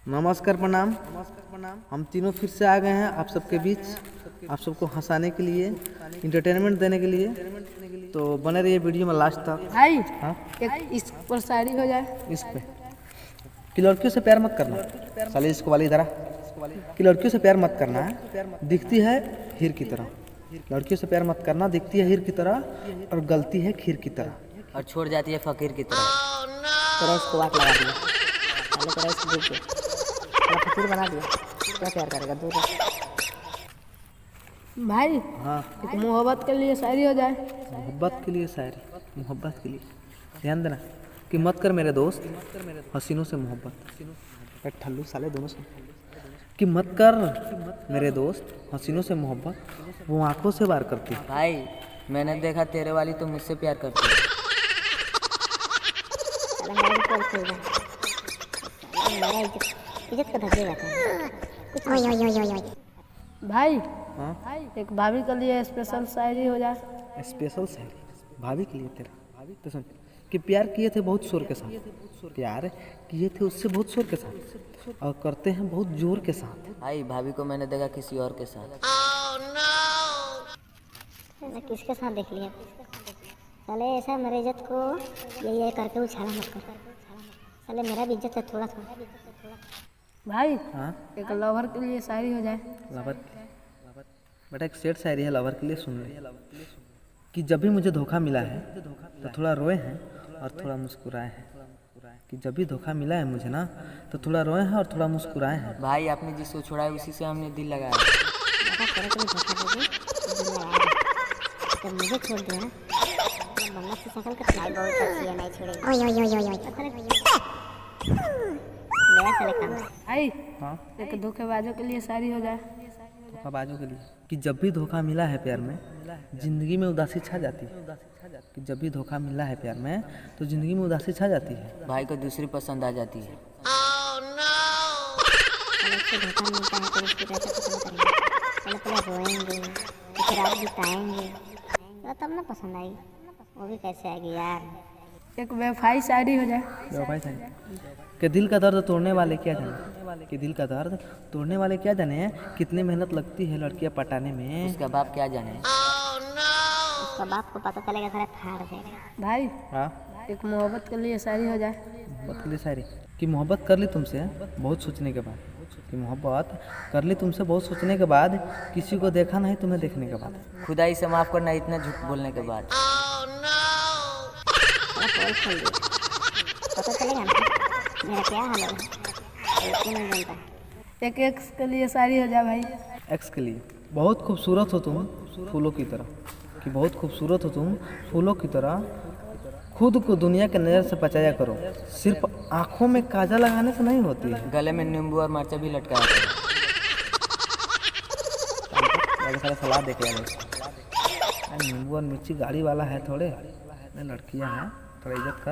नमस्कार प्रणाम। हम तीनों फिर से आ गए हैं आप सबके बीच, आप सबको हंसाने के लिए, इंटरटेनमेंट देने के लिए। तो बने रहिए वीडियो में लास्ट तक। भाई हाँ, एक इस पर शायरी हो जाए। इस पे कि लड़कियों से प्यार मत करना, साले इसको वाली तरह कि लड़कियों से प्यार मत करना है, दिखती है हीर की तरह। लड़कियों से प्यार मत करना, दिखती है हीर की तरह और गलती है खीर की तरह और छोड़ जाती है फकीर की तरह। तेरा इसको वाट लगा दिया, पहले तेरा इसको दूर किया, तेरा फकीर बना दिया, क्या प्यार करेगा दूर रह। भाई हाँ, एक मोहब्बत के लिए शायरी हो जाए। मोहब्बत के लिए शायरी, मोहब्बत के लिए ध्यान देना कि मत कर मेरे दोस्त हसीनों से मोहब्बत। ठल्लू साले दोनों से कि मत कर मेरे दोस्त हसीनों से मोहब्बत, वो आंखों से वार करती है। भाई मैंने देखा तेरे वाली तो मुझसे प्यार करती है। साला मेरा भी कॉल खोल रहा है, साला मेरा इज्जत का धब्बे जाता है कुछ नहीं। भाई हाँ, एक भाभी के लिए स्पेशल शायरी हो जाए। स्पेशल शायरी भाभी के लिए तेरा। तो सुन कि प्यार किए थे बहुत शोर के साथ, प्यार किए थे उससे बहुत शोर के साथ और करते हैं बहुत जोर के साथ। भाई भाभी को मैंने देखा किसी और के साथ। मैं किसके साथ देख लिया साले, ऐसा मेरे इज्जत को ये करके उछाला मत कर साले, मेरा भी इज्जत है थोड़ा थोड़ा। भाई हाँ, एक लवर के लिए शायरी हो जाए। लवर बेटा एक सेठ शायरी है लवर के लिए, सुन ले कि जब भी मुझे धोखा मिला है तो थोड़ा रोए हैं और थोड़ा मुस्कुराए हैं। कि जब भी धोखा मिला है मुझे ना तो थोड़ा रोए हैं और थोड़ा मुस्कुराए हैं। भाई आपने जिसको छोड़ा है उसी से हमने दिल लगाया। बाबा तेरे को भी धोखा दे दी, दिल लगा दे। जब मुझे छोड़ दिया ना तो मम्मा से शकल का ट्राई बहुत अच्छी है, नहीं छोड़ेगी। मेरा साले काम है। भाई हाँ, एक धोखेबाजों के लिए शायरी हो जाए। धोखाबाजों के लिए कि जब भी धोखा मिला है प्यार में जिंदगी में उदासी छा जाती है। कि जब भी धोखा मिला है प्यार में तो जिंदगी में उदासी छा जाती है। भाई को दूसरी पसंद आ जाती है। अलग से धोखा मिलता है तो उसकी कैसे पसंद करेंगे, पहले पहले रोएंगे फिर रात बिताएंगे तो तब ना पसंद आएगी, वो भी कैसे आएगी यार। एक बेवफाई शायरी हो जाए। भाई कि दिल का दर्द तोड़ने वाले क्या जाने, कि दिल का दर्द तोड़ने वाले क्या जाने कितनी मेहनत लगती है लड़कियां पटाने में। उसका बाप क्या जाने। उसका बाप को पता चलेगा सारा फाड़ देगा। भाई हाँ, एक मोहब्बत के लिए शायरी हो जाए। मोहब्बत के लिए शायरी कि मोहब्बत कर ली तुमसे बहुत सोचने के बाद, कि मोहब्बत कर ली तुमसे बहुत सोचने के बाद, किसी को देखा नहीं तुम्हें देखने के बाद। खुदाई से माफ करना इतना झूठ बोलने के बाद। कॉल खोल दिया, पता चलेगा ना मेरा क्या हाल है, बिल्कुल नहीं जानता। एक एक्स के लिए शायरी हो जाए। भाई एक्स के लिए बहुत खूबसूरत हो तुम फूलों की तरह, कि बहुत खूबसूरत हो तुम फूलों की तरह, खुद को दुनिया के नज़र से बचाया करो, सिर्फ आंखों में काजल लगाने से नहीं होती है। गले में नींबू और मिर्चा भी लटकाया करो। सारा सलाह दे के नींबू और मिर्ची गाड़ी वाला है थोड़े, लड़कियां हैं थोड़ा इज्जत कर।